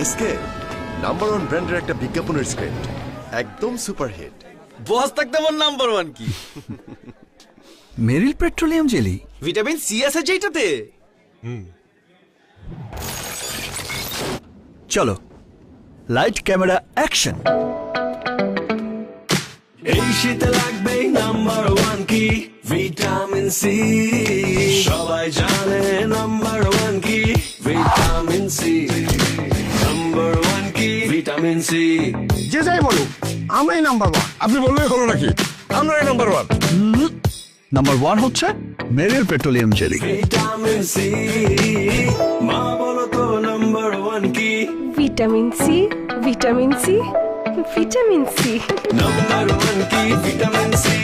SK number one ব্র্যান্ডের একটা বিজ্ঞাপনের স্ক্রিপ্ট, একদম সুপারহিট। বস থাকতে আমার নাম্বার ওয়ান কি? মেরিল পেট্রোলিয়াম জেলি, ভিটামিন সি আছে যেটাতে। চলো লাইট ক্যামেরা অ্যাকশন। এই শীতে লাগবে নাম্বার ওয়ান কি ভিটামিন সি, সবাই জানে নাম্বার ওয়ান কি ভিটামিন সি, নাম্বার ওয়ান কি ভিটামিন সি। যে যাই বলুক আমরাই নাম্বার ওয়ান। আপনি বললেই হলো নাকি? আমরাই নাম্বার ওয়ান। নাম্বার ওয়ান হচ্ছে Meril petroleum jelly. Vitamin C, মা বলো তো নাম্বার ওয়ান কি? Vitamin C, vitamin C, vitamin C. Number one কি ভিটামিন সি,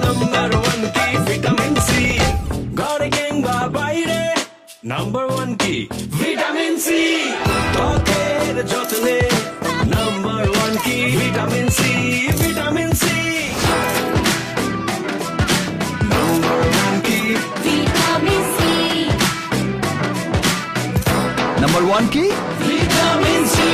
নাম্বার ওয়ান কি ভিটামিন সি। ঘরে কিংবা বাইরে নাম্বার ওয়ান কি ভিটামিন সি। ত্বকের যত্নে নাম্বার ওয়ান কি vitamin C, vitamin C. Number one কি ভিটামিন সি, নাম্বার ওয়ান কি? Vitamin C.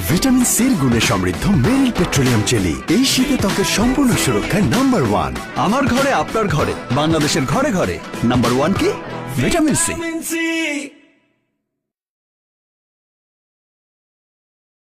ভিটামিন সির গুণে সমৃদ্ধ মেরিল পেট্রোলিয়াম জেলি এই শীতে ত্বকের সম্পূর্ণ সুরক্ষায় নাম্বার ওয়ান। আমার ঘরে আপনার ঘরে বাংলাদেশের ঘরে ঘরে নাম্বার ওয়ান কি? Vitamin C. Vitamin C.